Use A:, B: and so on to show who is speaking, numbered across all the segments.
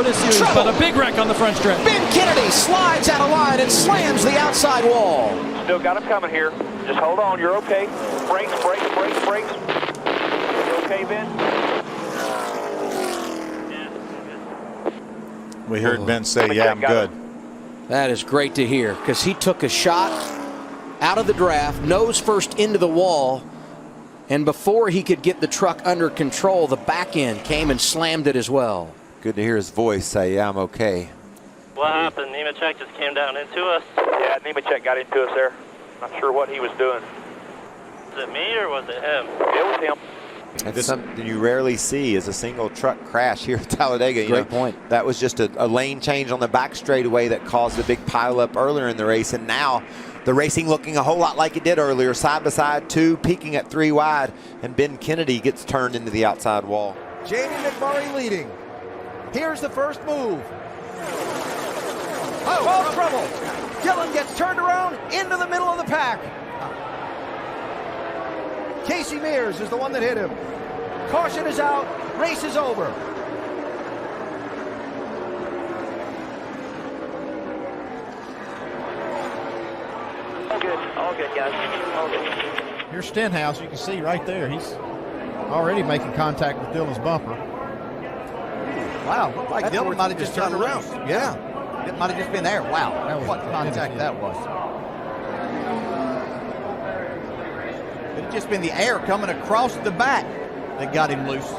A: road is used, but a big wreck on the front stretch.
B: Ben Kennedy slides out of line and slams the outside wall.
C: Still got him coming here. Just hold on, you're okay. Brakes, brakes, brakes, brakes. You okay, Ben?
D: We heard Ben say, yeah, I'm good.
B: That is great to hear, because he took a shot out of the draft, nose first into the wall, and before he could get the truck under control, the back end came and slammed it as well.
E: Good to hear his voice say, yeah, I'm okay.
F: What happened? Nemechek just came down into us?
C: Yeah, Nemechek got into us there. Not sure what he was doing.
F: Was it me or was it him?
C: It was him.
E: That's something you rarely see is a single truck crash here at Talladega.
B: Great point.
E: That was just a lane change on the back straightaway that caused a big pileup earlier in the race, and now the racing looking a whole lot like it did earlier, side by side, 2 peaking at 3 wide, and Ben Kennedy gets turned into the outside wall.
G: Jamie McMurray leading. Here's the first move. Oh, trouble. Dillon gets turned around into the middle of the pack. Casey Mears is the one that hit him. Caution is out. Race is over.
F: All good, guys. All good.
G: Here's Stenhouse. You can see right there. He's already making contact with Dillon's bumper. Wow, looked like Dillon might have just turned around. Yeah, it might have just been there. Wow, what contact that was. It had just been the air coming across the back that got him loose.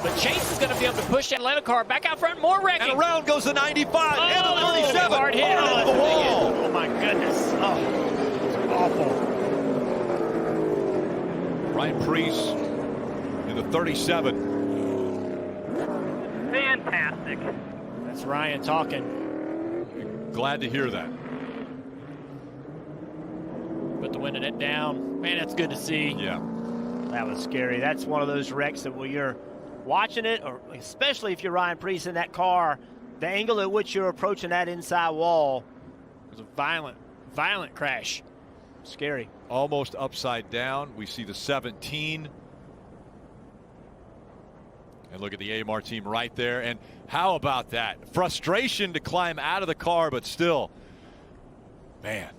A: But Chase is going to be able to push that Atlanta car back out front, more wrecking.
H: And around goes the 95 and the 97.
A: Hard hit.
H: Hard into the wall.
A: Oh, my goodness. Oh, it's awful.
H: Ryan Preece in the 37.
F: Fantastic.
A: That's Ryan talking.
H: Glad to hear that.
A: Put the winning it down. Man, that's good to see.
H: Yeah.
I: That was scary. That's one of those wrecks that when you're watching it, or especially if you're Ryan Preece in that car, the angle at which you're approaching that inside wall.
A: It was a violent, violent crash.
I: Scary.
H: Almost upside down. We see the 17. And look at the AMR team right there. And how about that? Frustration to climb out of the car, but still, man,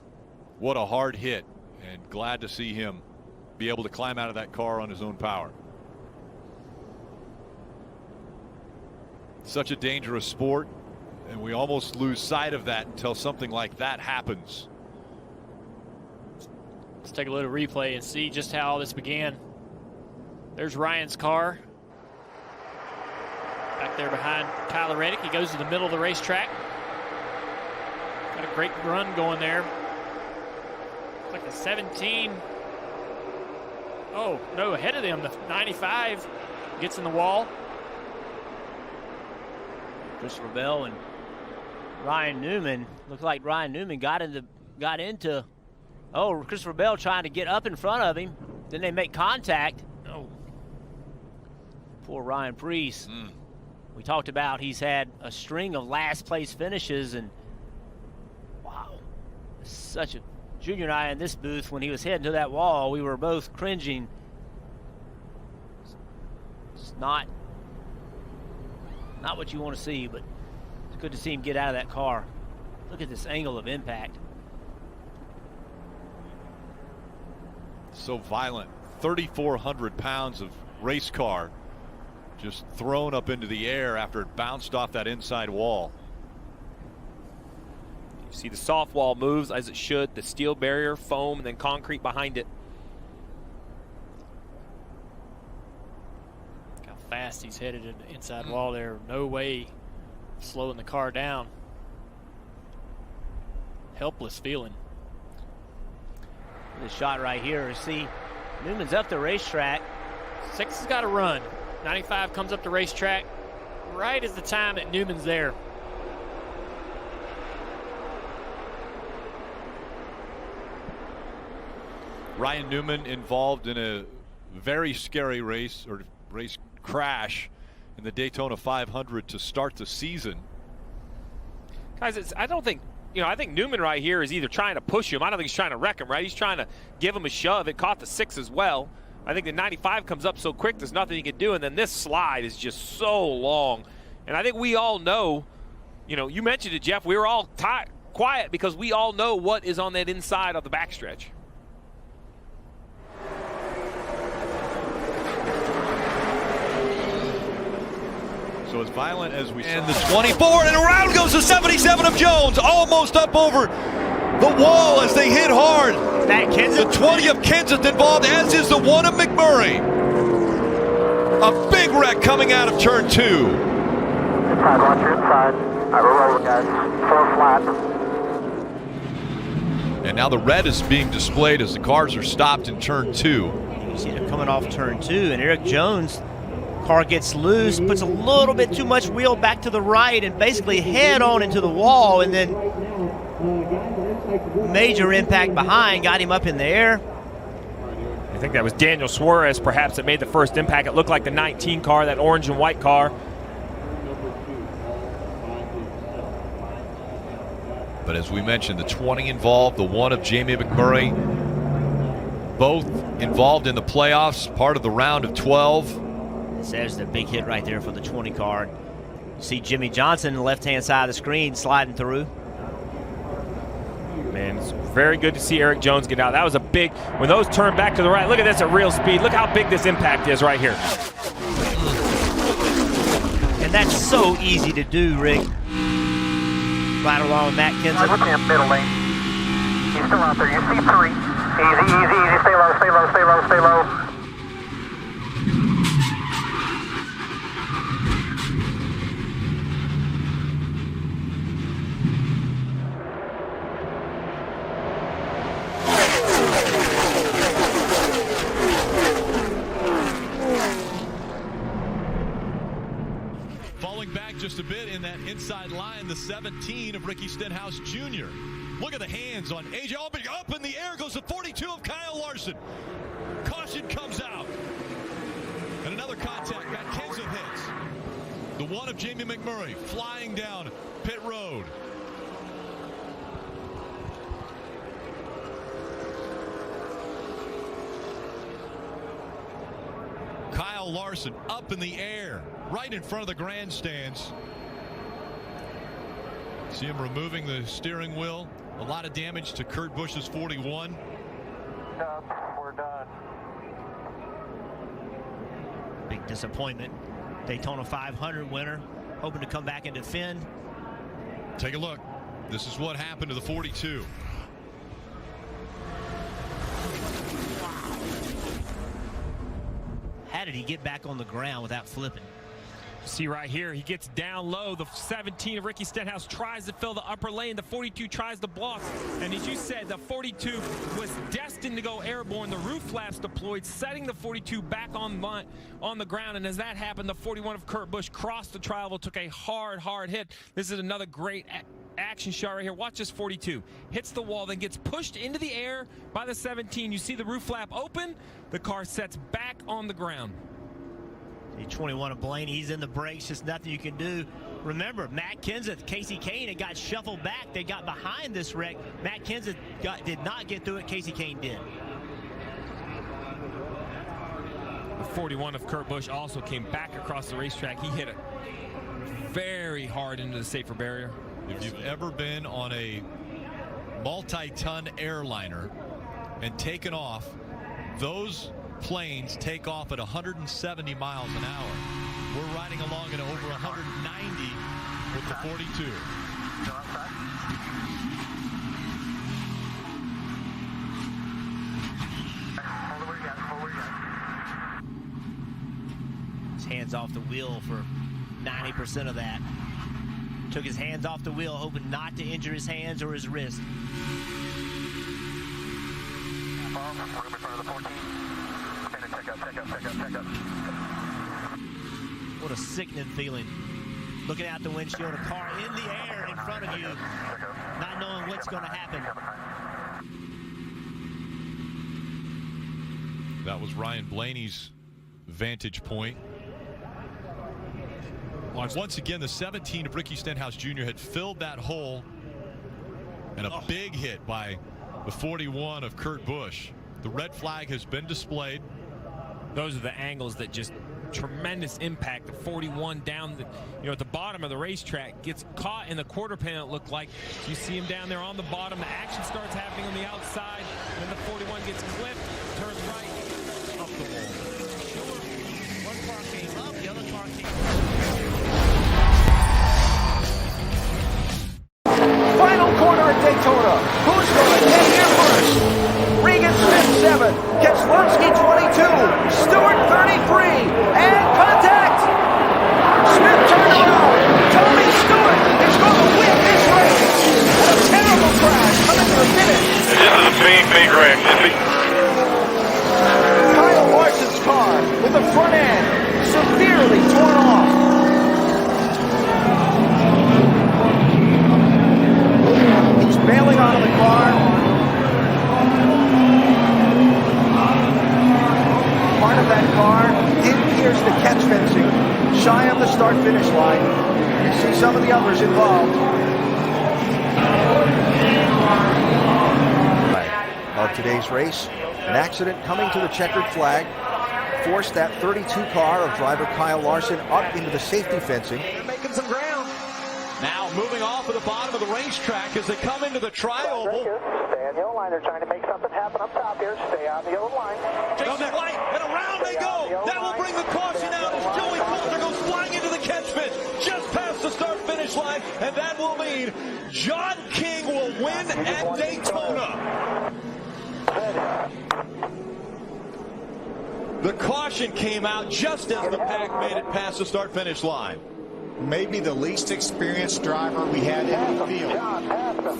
H: what a hard hit. And glad to see him be able to climb out of that car on his own power. Such a dangerous sport, and we almost lose sight of that until something like that happens.
A: Let's take a little replay and see just how all this began. There's Ryan's car. Back there behind Tyler Reddick. He goes to the middle of the racetrack. Got a great run going there. Looks like the 17. Oh, no, ahead of them. The 95 gets in the wall.
I: Christopher Bell and Ryan Newman. Looked like Ryan Newman got into Christopher Bell trying to get up in front of him. Then they make contact. Oh, poor Ryan Preece. We talked about he's had a string of last place finishes, and wow, such a Junior and I in this booth, when he was heading to that wall, we were both cringing. It's not what you want to see, but it's good to see him get out of that car. Look at this angle of impact.
H: So violent. 3,400 pounds of race car just thrown up into the air after it bounced off that inside wall.
J: You see the soft wall moves as it should, the steel barrier, foam, and then concrete behind it.
A: fast he's headed in the inside wall there. No way slowing the car down. Helpless feeling.
I: The shot right here. See, Newman's up the racetrack.
A: 6 has got to run. 95 comes up the racetrack right as the time that Newman's there.
H: Ryan Newman involved in a very scary race crash in the Daytona 500 to start the season.
J: Guys, I don't think, I think Newman right here is either trying to push him. I don't think he's trying to wreck him, right? He's trying to give him a shove. It caught the 6 as well. I think the 95 comes up so quick, there's nothing he can do. And then this slide is just so long. And I think we all know, you mentioned it, Jeff, we were all quiet because we all know what is on that inside of the backstretch.
H: So as violent as we saw.
K: And the 24, and around goes the 77 of Jones, almost up over the wall as they hit hard. The 20 of Kenseth involved, as is the 1 of McMurray. A big wreck coming out of turn 2.
C: Inside, watch your inside. All right, we're rolling, guys. 4 flat.
H: And now the red is being displayed as the cars are stopped in turn 2.
I: You see them coming off turn 2, and Eric Jones, car gets loose, puts a little bit too much wheel back to the right, and basically head on into the wall, and then major impact behind, got him up in the air.
J: I think that was Daniel Suarez perhaps that made the first impact. It looked like the 19 car, that orange and white car.
H: But as we mentioned, the 20 involved, the 1 of Jamie McMurray, both involved in the playoffs, part of the round of 12.
I: There's the big hit right there for the 20 car. You see Jimmy Johnson, the left-hand side of the screen, sliding through.
J: Man, it's very good to see Eric Jones get out. That was a big, when those turn back to the right, look at this at real speed. Look how big this impact is right here.
I: And that's so easy to do, Rick. Right along with Matt Kenseth.
C: Look at middle lane. He's still out there. You see 3. Easy, easy, easy. Stay low, stay low, stay low, stay low.
H: Just a bit in that inside line, the 17 of Ricky Stenhouse Jr. Look at the hands on AJ Albany. Up in the air goes the 42 of Kyle Larson. Caution comes out. And another contact. Matt Kenseth hits. The 1 of Jamie McMurray flying down pit road. Kyle Larson up in the air, right in front of the grandstands. See him removing the steering wheel. A lot of damage to Kurt Busch's 41.
C: We're done.
I: Big disappointment. Daytona 500 winner, hoping to come back and defend.
H: Take a look. This is what happened to the 42.
I: How did he get back on the ground without flipping?
J: See right here, he gets down low. The 17 of Ricky Stenhouse tries to fill the upper lane. The 42 tries to block. And as you said, the 42 was destined to go airborne. The roof flaps deployed, setting the 42 back on the ground. And as that happened, the 41 of Kurt Busch crossed the tri-oval, took a hard hit. This is another great action shot right here. Watch this 42. Hits the wall, then gets pushed into the air by the 17. You see the roof flap open. The car sets back on the ground.
I: The 21 of Blaney, he's in the brakes, just nothing you can do. Remember, Matt Kenseth, Casey Kane had got shuffled back. They got behind this wreck. Matt Kenseth did not get through it. Casey Kane did.
J: The 41 of Kurt Busch also came back across the racetrack. He hit it very hard into the safer barrier.
H: If you've ever been on a multi-ton airliner and taken off, those planes take off at 170 miles an hour. We're riding along at over 190 with the 42.
I: His hands hands off the wheel for 90% of that. Took his hands off the wheel, hoping not to injure his hands or his wrist. What a sickening feeling. Looking out the windshield, a car in the air in front of you, not knowing what's going to happen.
H: That was Ryan Blaney's vantage point. Once again, the 17 of Ricky Stenhouse Jr. had filled that hole, and a big hit by the 41 of Kurt Busch. The red flag has been displayed.
J: Those are the angles that just tremendous impact. The 41 down at the bottom of the racetrack gets caught in the quarter panel, it looked like. You see him down there on the bottom. The action starts happening on the outside. Then the 41 gets clipped, turns right, up the wall.
I: One car came up, the other car came
L: Final corner at Daytona. Who's going to get here first? Regan Smith 7, Keselowski 22, Stewart 33, and contact! Smith turned around. Tommy Stewart is going to win this race. A terrible crash coming to the finish.
C: This is a big wreck.
L: Kyle Larson's car with the front end severely torn off. He's bailing out of the car. Part of that car did pierce the catch fencing, shy of the start-finish line. You see some of the others involved. Of today's race, an accident coming to the checkered flag forced that 32 car of driver Kyle Larson up into the safety fencing.
K: They're making some ground. Now moving off of the bottom of the racetrack as they come into the tri-oval.
C: Stay on the yellow line. They're trying to make something happen up top here. Stay on the yellow line.
K: Jason White, and around they go. That will bring the caution out as Joey Coulter goes flying into the catch fence just past the start-finish line, and that will mean John King will win at Daytona. The caution came out just as the pack made it past the start-finish line.
D: Maybe the least experienced driver we had in the field.
C: John, pass them.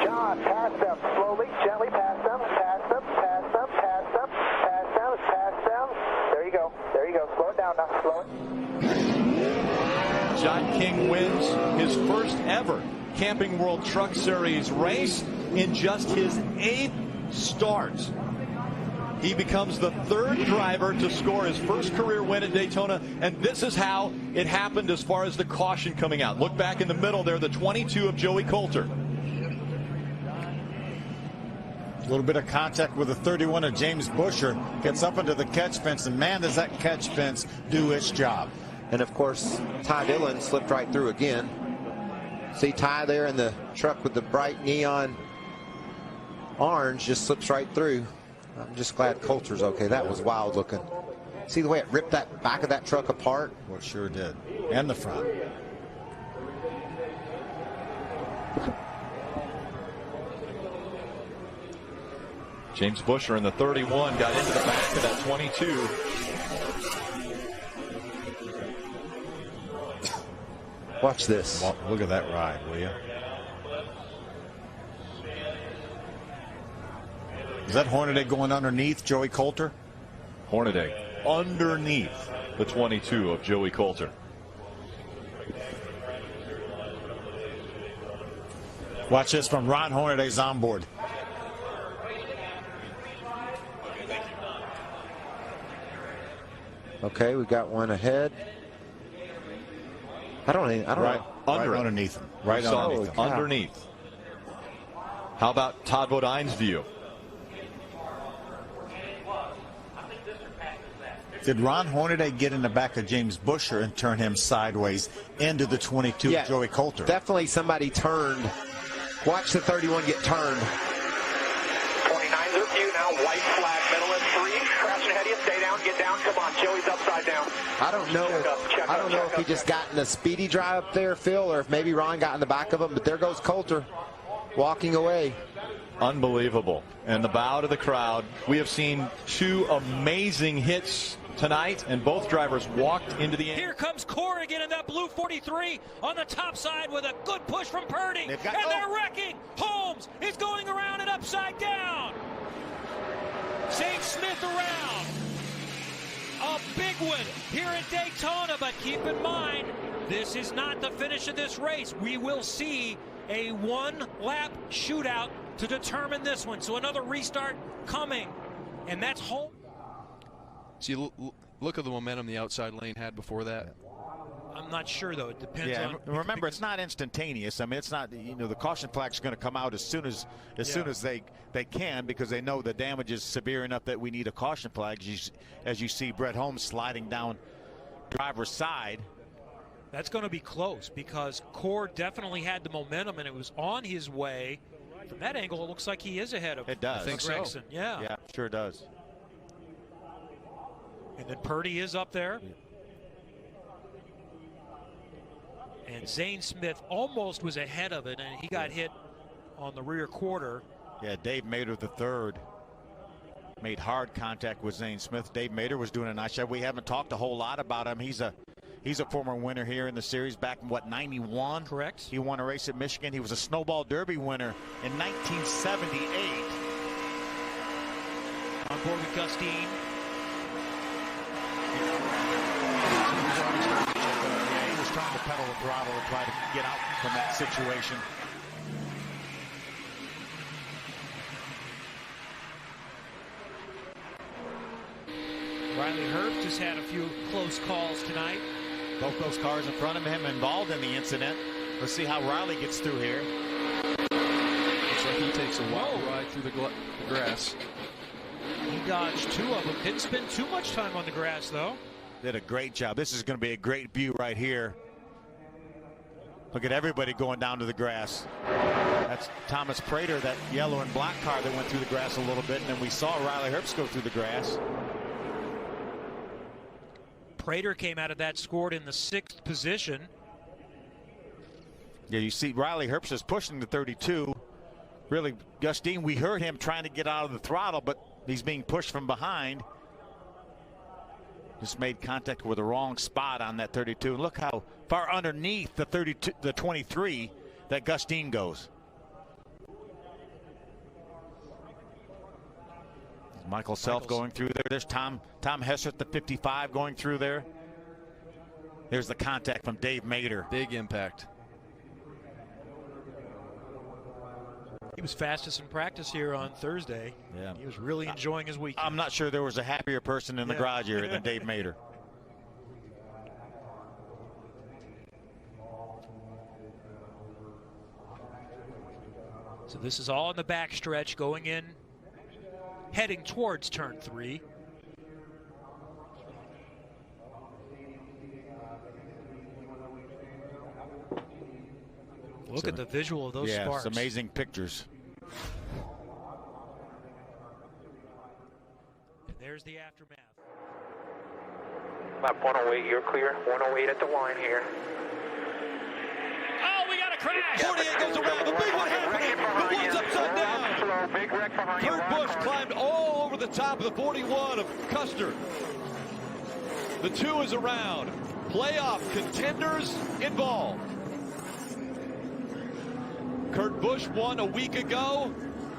C: John, pass them. Slowly, gently pass them. Pass them, pass them, pass them, pass them, pass them. There you go. There you go. Slow it down now. Slow it.
K: John King wins his first ever Camping World Truck Series race in just his 8th start. He becomes the 3rd driver to score his first career win at Daytona, and this is how it happened as far as the caution coming out. Look back in the middle there, the 22 of Joey Coulter.
D: A little bit of contact with the 31 of James Busher. Gets up into the catch fence, and man, does that catch fence do its job.
E: And of course, Ty Dillon slipped right through again. See Ty there in the truck with the bright neon orange, just slips right through. I'm just glad Coulter's okay. That was wild looking. See the way it ripped that back of that truck apart?
D: Well, it sure did. And the front.
H: James Busher in the 31 got into the back of that 22.
E: Watch this.
D: Well, look at that ride, will you? Is that Hornaday going underneath Joey Coulter?
H: Hornaday underneath the 22 of Joey Coulter.
D: Watch this from Ron Hornaday's onboard.
E: Okay, we got one ahead. I don't know.
H: Right
D: underneath him. Right underneath him.
H: Underneath. How about Todd Bodine's view?
D: Did Ron Hornaday get in the back of James Busher and turn him sideways into the 22 of Joey Coulter?
E: Definitely somebody turned. Watch the 31 get turned.
C: 29's with you now. White flag, middle and 3. Crashing ahead of you. Stay down. Get down. Come on. Joey's upside down.
E: I don't know. I don't know if he just got in a speedy drive up there, Phil, or if maybe Ron got in the back of him. But there goes Coulter walking away.
H: Unbelievable. And the bow to the crowd. We have seen 2 amazing hits
M: tonight, and both drivers walked into the end.
J: Here comes Core again in that blue 43 on the top side with a good push from Purdy. They're wrecking. Holmes is going around and upside down. Zane Smith around. A big one here at Daytona, but keep in mind, this is not the finish of this race. We will see a one-lap shootout to determine this one. So another restart coming, and that's home.
N: See, look at the momentum the outside lane had before that.
J: I'm not sure, though. It depends on.
D: Remember, it's not instantaneous. I mean, it's not. The caution flag's going to come out as soon as they can, because they know the damage is severe enough that we need a caution flag. As you see, Brett Holmes sliding down driver's side.
J: That's going to be close because Core definitely had the momentum and it was on his way. From that angle, it looks like he is ahead of.
D: It does.
N: I think
J: Gregson.
N: So.
J: Yeah,
D: sure does.
J: And then Purdy is up there. And Zane Smith almost was ahead of it, and he got hit on the rear quarter.
D: Yeah, Dave Mader III made hard contact with Zane Smith. Dave Mader was doing a nice job. We haven't talked a whole lot about him. He's a former winner here in the series back in, what, 91?
J: Correct.
D: He won a race at Michigan. He was a Snowball Derby winner in 1978.
J: On board with Gustine.
D: He was trying to pedal the throttle and try to get out from that situation.
J: Riley Herbst has had a few close calls tonight.
D: Both those cars in front of him involved in the incident. Let's see how Riley gets through here.
N: Looks like he takes a wild ride through the grass.
J: He dodged two of them. Didn't spend too much time on the grass, though.
D: Did a great job. This is going to be a great view right here. Look at everybody going down to the grass. That's Thomas Prater, that yellow and black car that went through the grass a little bit, and then we saw Riley Herbst go through the grass.
J: Prater came out of that scored in the 6th position.
D: Yeah, you see Riley Herbst is pushing the 32. Really, Gustine, we heard him trying to get out of the throttle, but he's being pushed from behind. Just made contact with the wrong spot on that 32. And look how far underneath the 32, the 23 that Gustine goes. Michael Self going through there. There's Tom Hessert, the 55, going through there. There's the contact from Dave Mader.
N: Big impact.
J: He was fastest in practice here on Thursday.
D: Yeah.
J: He was really enjoying his weekend.
D: I'm not sure there was a happier person in the garage here than Dave Mader.
J: So this is all in the back stretch going in, heading towards turn 3. Look at the visual of those sparks.
D: It's amazing pictures.
J: And there's the aftermath.
C: Lap 108, you're clear. 108 at the line here.
J: Oh, we got a crash!
K: 48 goes around. The big one happening. The one's upside down.
C: Slow, big wreck behind you.
K: Kurt Busch climbed all over the top of the 41 of Custer. The 2 is around. Playoff contenders involved. Kurt Busch won a week ago.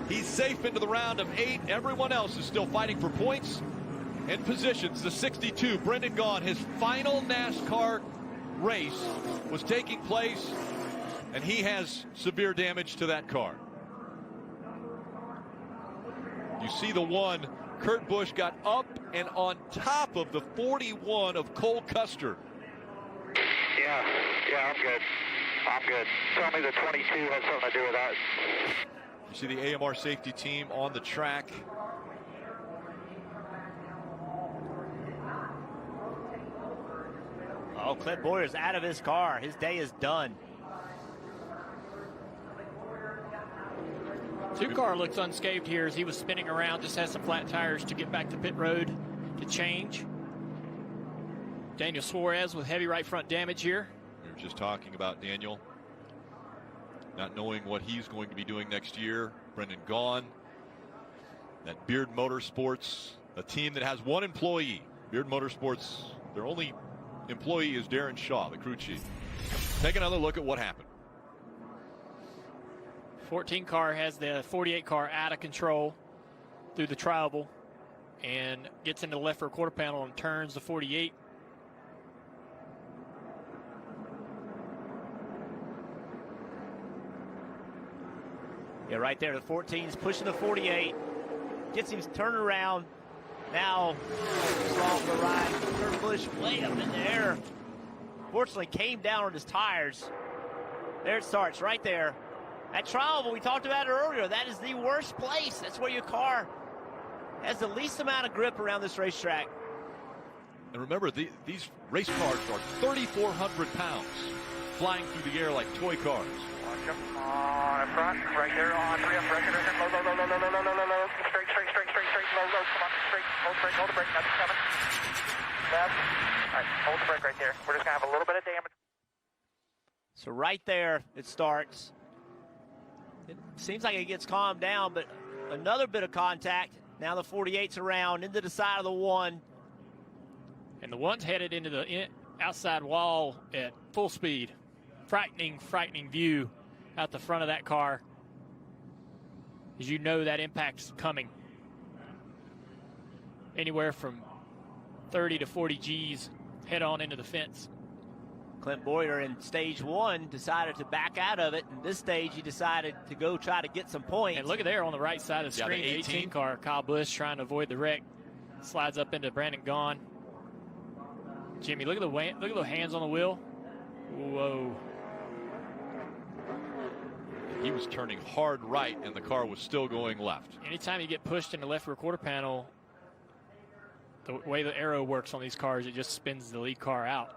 K: He's safe into the round of 8. Everyone else is still fighting for points and positions. The 62, Brendan Gaughan, his final NASCAR race was taking place, and he has severe damage to that car. You see the 1, Kurt Busch got up and on top of the 41 of Cole Custer.
C: Yeah, I'm good. I'm good. Tell me the 22 has something to do with that.
K: You see the AMR safety team on the track.
I: Oh, Clint Boyer's out of his car. His day is done.
A: 2-car looks unscathed here as he was spinning around, just has some flat tires to get back to pit road to change. Daniel Suarez with heavy right front damage here.
H: We were just talking about Daniel not knowing what he's going to be doing next year. Brendan Gaughan, that Beard Motorsports, a team that has 1 employee,
K: Beard Motorsports, their only employee is Darren Shaw, the crew chief. Take another look at what happened.
A: 14 car has the 48 car out of control through the tri-oval and gets into the left rear quarter panel and turns the 48.
I: Yeah, right there. The 14's pushing the 48. Gets him turned around. Now, off the right. Kurt Busch way up in the air. Fortunately, came down on his tires. There it starts, right there. That tri-oval, we talked about it earlier. That is the worst place. That's where your car has the least amount of grip around this racetrack.
K: And remember, these race cars are 3,400 pounds flying through the air like toy cars.
C: On front, right there, on 3 up, right there, low, straight, low, come on, straight, hold the brake, nothing's coming. Left, all right, hold the brake right there. We're just gonna have a little bit of damage.
I: So right there, it starts. It seems like it gets calmed down, but another bit of contact. Now the 48's around into the side of the 1.
A: And the 1's headed into the outside wall at full speed. Frightening view out the front of that car. As you know, that impact's coming. Anywhere from 30 to 40 G's head on into the fence.
I: Clint Boyer in stage 1 decided to back out of it. In this stage, he decided to go try to get some points.
A: And look at there on the right side of the screen,
K: the
A: 18 car, Kyle Busch trying to avoid the wreck. Slides up into Brandon Gaughan. Jimmy, look at the hands on the wheel. Whoa.
K: He was turning hard right, and the car was still going left.
A: Anytime you get pushed in the left rear quarter panel, the way the arrow works on these cars, it just spins the lead car out.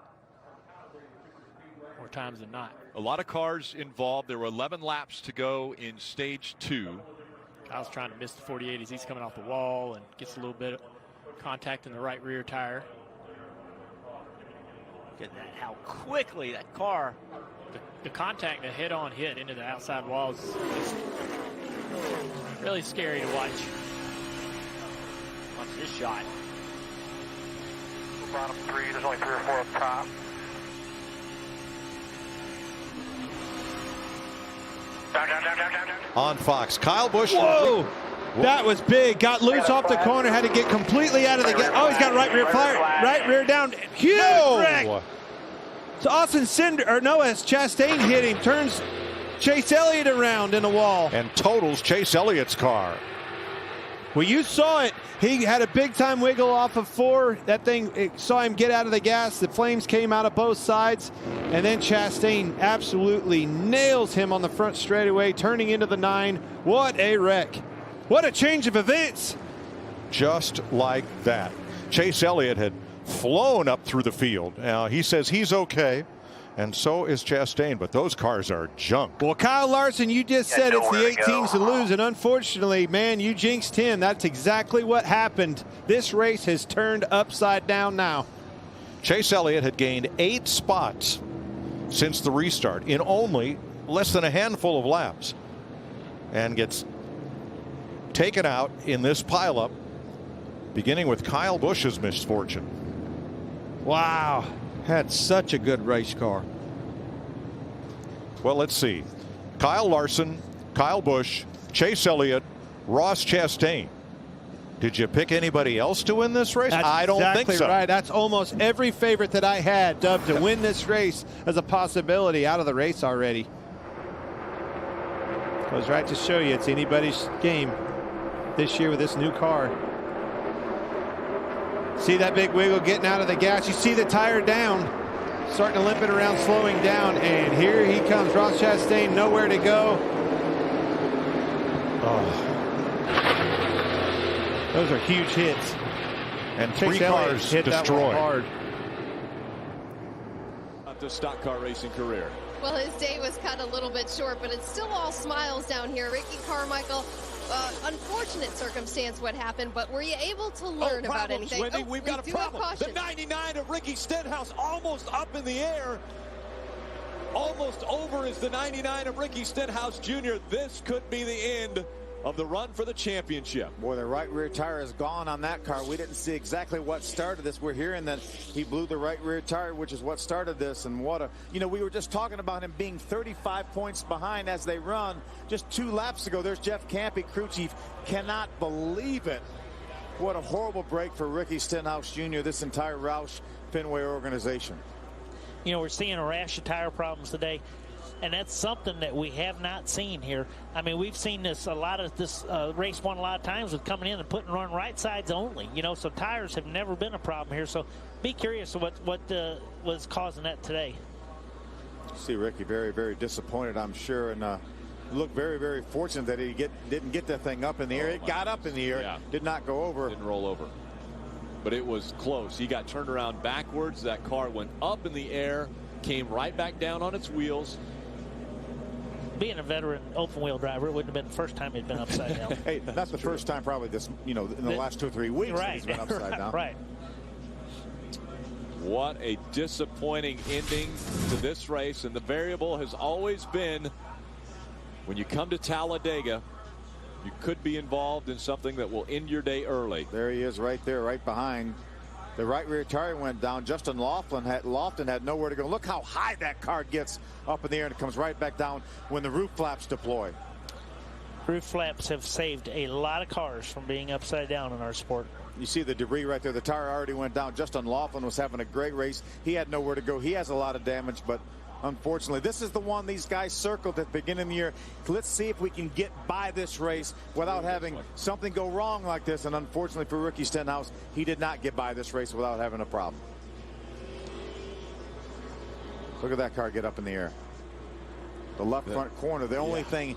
A: More times than not.
K: A lot of cars involved. There were 11 laps to go in stage 2.
A: Kyle's trying to miss the 48 as he's coming off the wall and gets a little bit of contact in the right rear tire.
I: Look at that, how quickly that car.
A: The contact, the head-on hit into the outside walls is really scary to watch.
I: Watch this shot.
C: Bottom 3, there's only 3 or 4 up top. Down.
D: On Fox, Kyle Busch.
O: Whoa! That was big. Got loose off the corner. Had to get completely out of the gate. Oh, he's got right rear fire. Right rear down. Huge wreck. So Austin Chastain hit him. Turns Chase Elliott around in the wall.
D: And totals Chase Elliott's car.
O: Well, you saw it. He had a big-time wiggle off of 4. That thing, it saw him get out of the gas. The flames came out of both sides. And then Chastain absolutely nails him on the front straightaway, turning into the 9. What a wreck. What a change of events.
D: Just like that. Chase Elliott had flown up through the field. Now, he says he's okay, and so is Chastain, but those cars are junk.
O: Well, Kyle Larson, you just said it's the 18s to lose, and unfortunately, man, you jinxed him. That's exactly what happened. This race has turned upside down now.
D: Chase Elliott had gained 8 spots since the restart in only less than a handful of laps and gets taken out in this pileup, beginning with Kyle Busch's misfortune.
O: Wow, had such a good race car.
D: Well, let's see. Kyle Larson, Kyle Busch, Chase Elliott, Ross Chastain. Did you pick anybody else to win this race?
O: That's
D: I don't
O: exactly
D: think so.
O: Right. That's almost every favorite that I had dubbed to win this race as a possibility out of the race already. Goes right to show you it's anybody's game this year with this new car. See that big wiggle getting out of the gas. You see the tire down, starting to limp it around, slowing down, and here he comes. Ross Chastain, nowhere to go.
D: Oh.
O: Those are huge hits.
D: And 3 cars
O: hit
D: destroyed.
O: That hard.
N: Not the stock car racing career.
P: Well, his day was cut a little bit short, but it's still all smiles down here. Ricky Carmichael, unfortunate circumstance what happened, but were you able to learn about anything?
N: Wendy, we've got a problem. The 99 of Ricky Stenhouse almost up in the air. Almost over is the 99 of Ricky Stenhouse Jr. This could be the end
K: of the run for the championship.
D: Boy, the right rear tire is gone on that car. We didn't see exactly what started this. We're hearing that he blew the right rear tire, which is what started this. And what a, you know, we were just talking about him being 35 points behind as they run. Just 2 laps ago, there's Jeff Campy, crew chief. Cannot believe it. What a horrible break for Ricky Stenhouse Jr., this entire Roush Fenway organization.
Q: You know, we're seeing a rash of tire problems today. And that's something that we have not seen here. I mean, we've seen this a lot of this race won a lot of times with coming in and putting on right sides only. You know, so tires have never been a problem here. So be curious what was causing that today.
D: See Ricky very, very disappointed, I'm sure, and looked very, very fortunate that he didn't get that thing up in the air. It got up in the air, did not go over.
K: Didn't roll over. But it was close. He got turned around backwards. That car went up in the air, came right back down on its wheels.
Q: Being a veteran open-wheel driver, it wouldn't have been the first time he'd been upside down.
D: Hey, not the first time probably this, you know, in the last 2 or 3 weeks that he's been upside down.
Q: Right.
K: What a disappointing ending to this race. And the variable has always been when you come to Talladega, you could be involved in something that will end your day early.
D: There he is right there, right behind. The right rear tire went down. Justin Lofton had nowhere to go. Look how high that car gets up in the air, and it comes right back down when the roof flaps deploy.
Q: Roof flaps have saved a lot of cars from being upside down in our sport.
D: You see the debris right there. The tire already went down. Justin Lofton was having a great race. He had nowhere to go. He has a lot of damage, but unfortunately, this is the one these guys circled at the beginning of the year. Let's see if we can get by this race without having something go wrong like this. And unfortunately for Ricky Stenhouse, he did not get by this race without having a problem. Look at that car get up in the air. The left front corner, the only thing